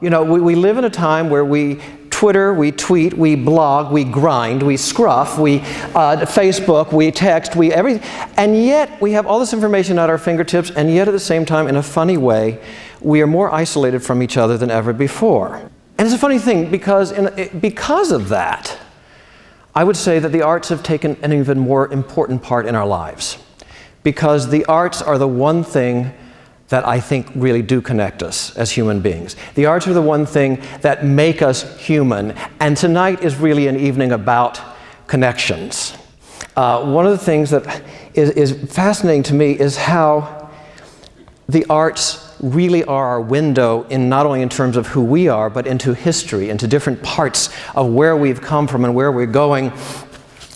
You know, we live in a time where we Twitter, we tweet, we blog, we grind, we scruff, we Facebook, we text, we everything. And yet we have all this information at our fingertips, and yet at the same time, in a funny way, we are more isolated from each other than ever before. And it's a funny thing because of that, I would say that the arts have taken an even more important part in our lives. Because the arts are the one thing that I think really do connect us as human beings. The arts are the one thing that make us human, and tonight is really an evening about connections. One of the things that is fascinating to me is how the arts really are our window in not only in terms of who we are, but into history, into different parts of where we've come from and where we're going.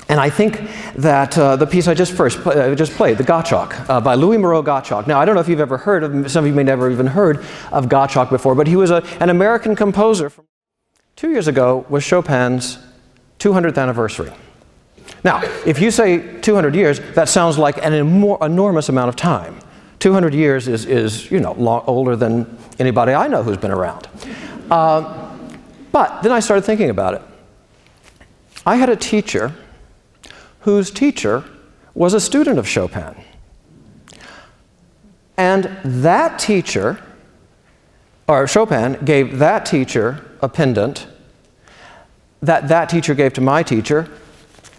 And I think that the piece I just played, the Gottschalk, by Louis Moreau Gottschalk. Now, I don't know if you've ever heard of him, some of you may never even heard of Gottschalk before, but he was an American composer. 2 years ago was Chopin's 200th anniversary. Now, if you say 200 years, that sounds like an enormous amount of time. 200 years is you know, older than anybody I know who's been around. But then I started thinking about it. I had a teacher whose teacher was a student of Chopin. And that teacher, or Chopin, gave that teacher a pendant that teacher gave to my teacher,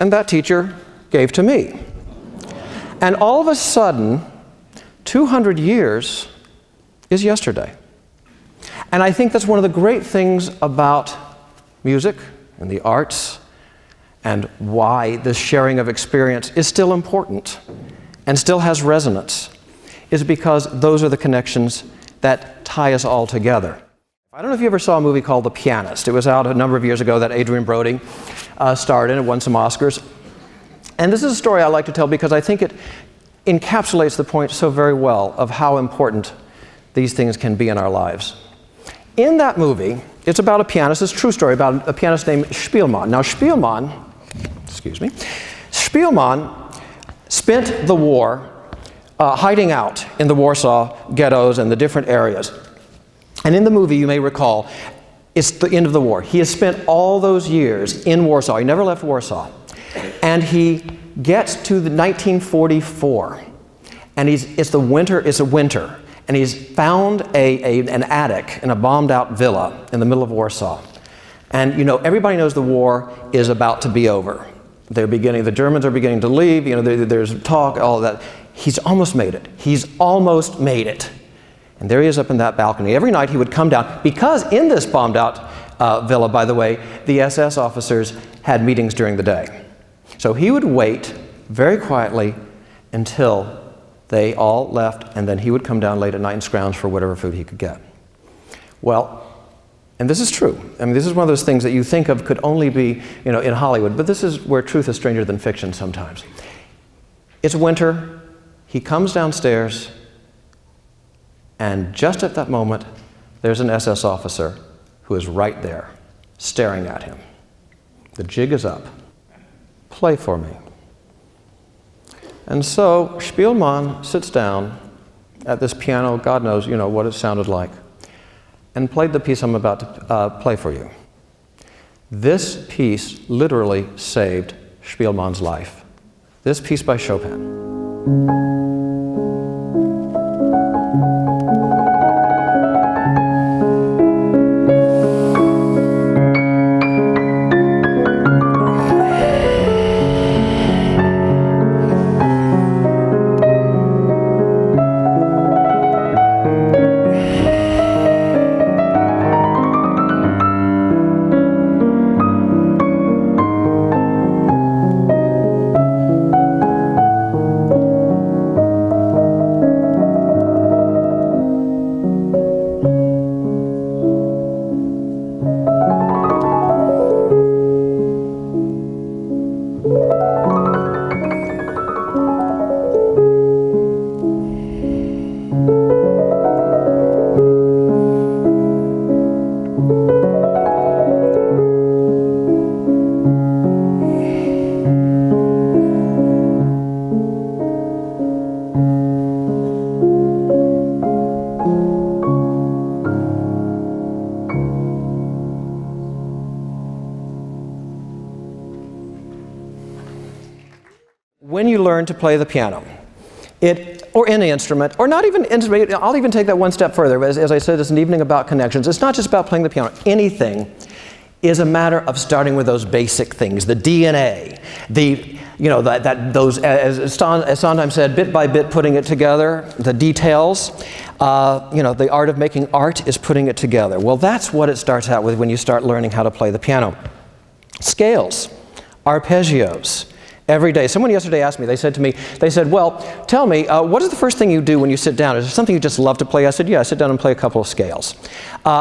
and that teacher gave to me. And all of a sudden, 200 years is yesterday. And I think that's one of the great things about music and the arts, and why this sharing of experience is still important and still has resonance, is because those are the connections that tie us all together. I don't know if you ever saw a movie called The Pianist. It was out a number of years ago that Adrian Brody starred in. It won some Oscars. And this is a story I like to tell because I think it encapsulates the point so very well of how important these things can be in our lives. In that movie, it's about a pianist, it's a true story about a pianist named Spielmann. Now Spielmann spent the war hiding out in the Warsaw ghettos and the different areas. And in the movie, you may recall, it's the end of the war. He has spent all those years in Warsaw. He never left Warsaw. And he gets to the 1944, and it's a winter, and he's found an attic in a bombed-out villa in the middle of Warsaw. And you know, everybody knows the war is about to be over. The Germans are beginning to leave, you know, there's talk, all of that. He's almost made it. He's almost made it. And there he is up in that balcony. Every night he would come down, because in this bombed-out villa, by the way, the SS officers had meetings during the day. So he would wait very quietly until they all left, and then he would come down late at night and scrounge for whatever food he could get. Well, and this is true. I mean, this is one of those things that you think of could only be, you know, in Hollywood, but this is where truth is stranger than fiction sometimes. It's winter, he comes downstairs, and just at that moment, there's an SS officer who is right there, staring at him. The jig is up. Play for me. And so Spielmann sits down at this piano, God knows, you know, what it sounded like, and played the piece I'm about to play for you. This piece literally saved Spielmann's life. This piece by Chopin. when you learn to play the piano, or any instrument, or not even instrument, I'll even take that one step further. As I said, it's an evening about connections. It's not just about playing the piano. Anything is a matter of starting with those basic things, the DNA, as Sondheim said, bit by bit putting it together, the details, the art of making art is putting it together. Well, that's what it starts out with when you start learning how to play the piano. Scales, arpeggios, every day. Someone yesterday asked me, they said, well, tell me, what is the first thing you do when you sit down? Is there something you just love to play? I said, yeah, I sit down and play a couple of scales.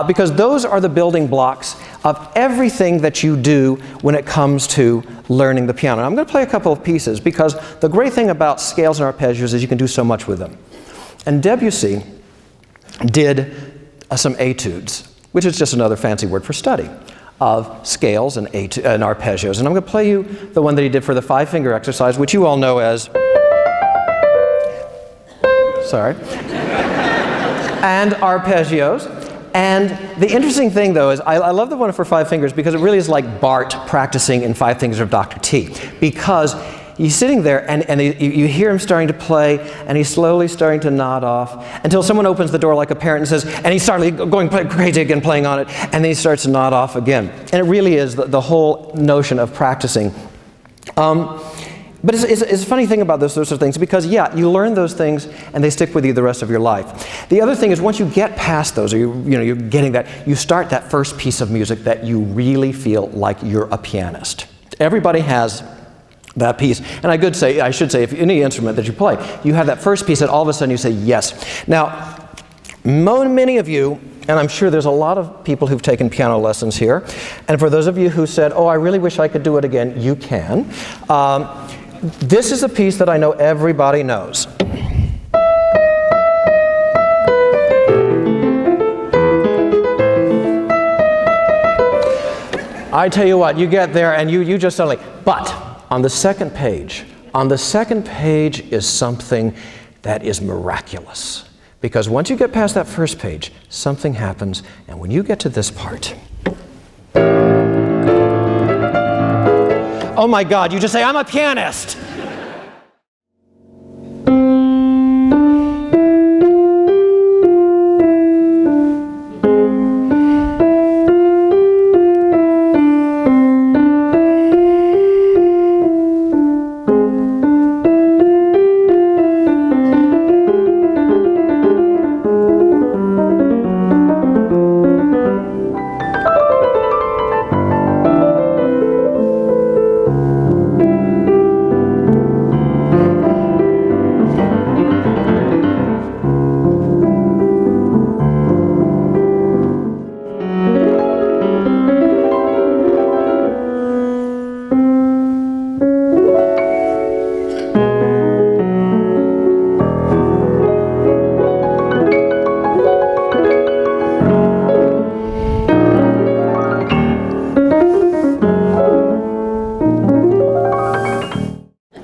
Because those are the building blocks of everything that you do when it comes to learning the piano. And I'm going to play a couple of pieces because the great thing about scales and arpeggios is you can do so much with them. And Debussy did some etudes, which is just another fancy word for study of scales and arpeggios. And I'm going to play you the one that he did for the 5-finger exercise, which you all know as, and arpeggios. And the interesting thing, though, is I love the one for 5 fingers because it really is like Bart practicing in 5 Fingers of Dr. T. Because he's sitting there and you hear him starting to play and he's slowly starting to nod off until someone opens the door like a parent and says, and he's starting going crazy again playing on it, and then he starts to nod off again. And it really is the whole notion of practicing. But it's a funny thing about those sorts of things because, yeah, you learn those things and they stick with you the rest of your life. The other thing is once you get past those, or you're getting that, you start that first piece of music that you really feel like you're a pianist. Everybody has that piece. And I should say, if any instrument that you play, you have that first piece that all of a sudden you say, yes. Now, many of you, and I'm sure there's a lot of people who've taken piano lessons here, and for those of you who said, oh, I really wish I could do it again, you can. This is a piece that I know everybody knows. I tell you what, you get there and you just suddenly, but on the second page is something that is miraculous. Because once you get past that first page, something happens, and when you get to this part, oh my God, you just say, I'm a pianist!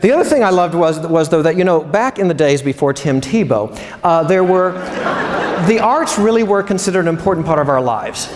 The other thing I loved was though, that, back in the days before Tim Tebow, the arts really were considered an important part of our lives.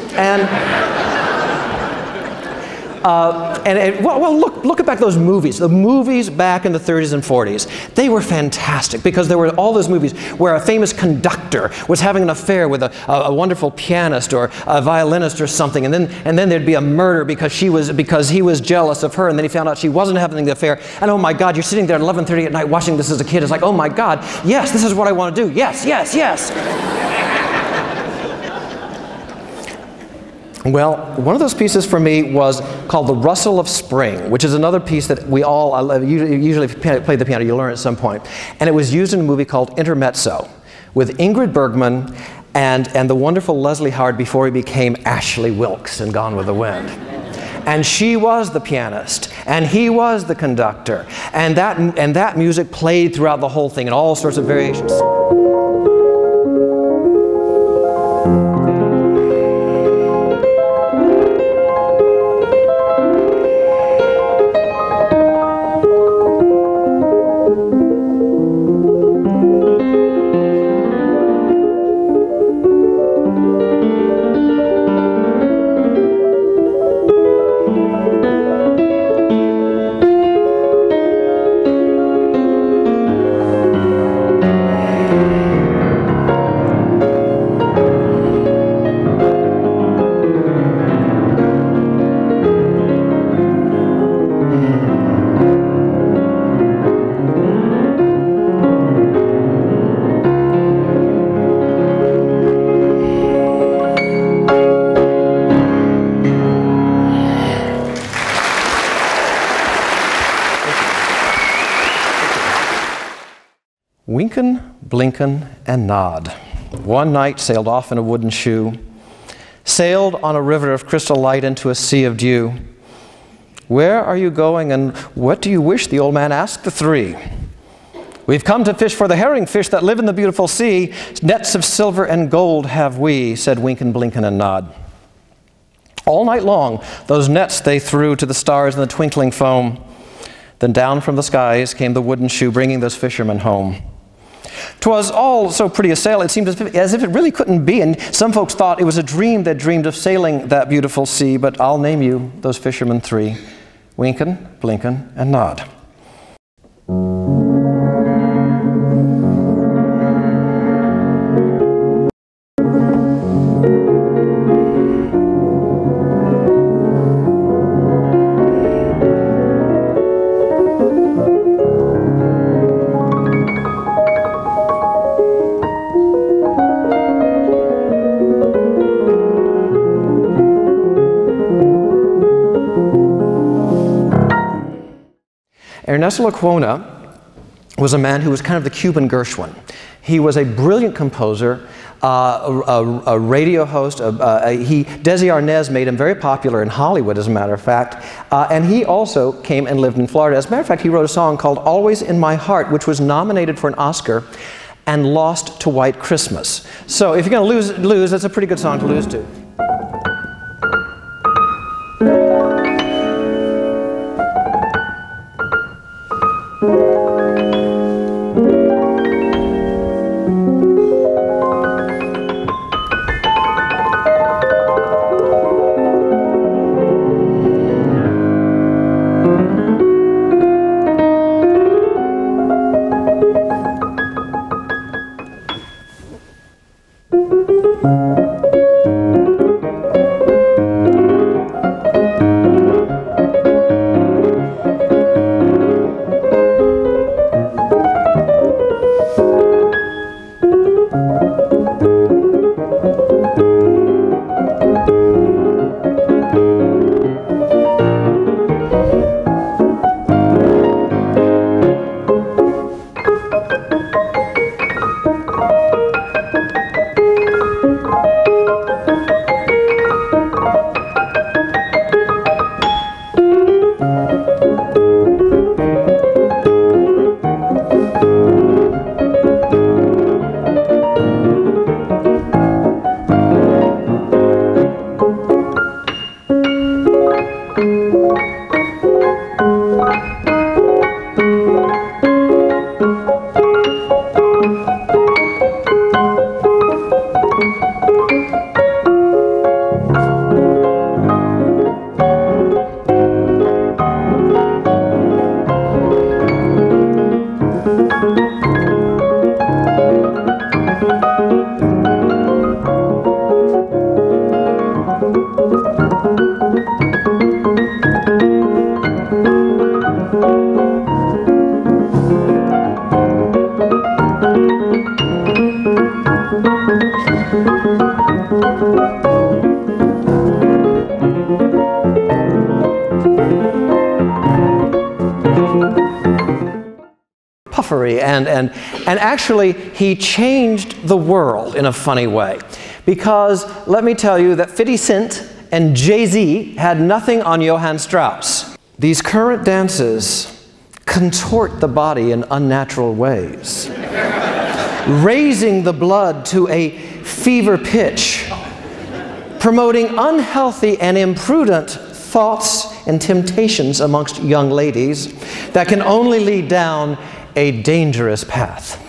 Well, look back at those movies. The movies back in the 30s and 40s, they were fantastic because there were all those movies where a famous conductor was having an affair with a wonderful pianist or a violinist or something, and then there'd be a murder because he was jealous of her, and then he found out she wasn't having the affair. And oh my God, you're sitting there at 11:30 at night watching this as a kid. It's like, oh my God, yes, this is what I want to do. Yes, yes, yes. Well, one of those pieces for me was called The Rustle of Spring, which is another piece that we all usually if you play the piano, you learn at some point. And it was used in a movie called Intermezzo with Ingrid Bergman and the wonderful Leslie Howard before he became Ashley Wilkes in Gone with the Wind. And she was the pianist, and he was the conductor. And that music played throughout the whole thing in all sorts of variations. blinken, and nod. One night sailed off in a wooden shoe, sailed on a river of crystal light into a sea of dew. Where are you going, and what do you wish? The old man asked the three. We've come to fish for the herring fish that live in the beautiful sea. Nets of silver and gold have we, said Winkin, Blinkin, and Nod. All night long, those nets they threw to the stars in the twinkling foam. Then down from the skies came the wooden shoe, bringing those fishermen home. 'Twas all so pretty a sail, it seemed as if it really couldn't be, and some folks thought it was a dream that dreamed of sailing that beautiful sea, but I'll name you those fishermen three, Winkin, Blinkin, and Nod. Ernesto Lecuona was a man who was kind of the Cuban Gershwin. He was a brilliant composer, a radio host. Desi Arnaz made him very popular in Hollywood, as a matter of fact. And he also came and lived in Florida. As a matter of fact, he wrote a song called Always in My Heart, which was nominated for an Oscar and lost to White Christmas. So if you're going to lose, that's a pretty good song to lose to. Puffery, and actually he changed the world in a funny way, because let me tell you that 50 Cent and Jay-Z had nothing on Johann Strauss. These current dances contort the body in unnatural ways, raising the blood to a fever pitch, promoting unhealthy and imprudent thoughts and temptations amongst young ladies that can only lead down a dangerous path.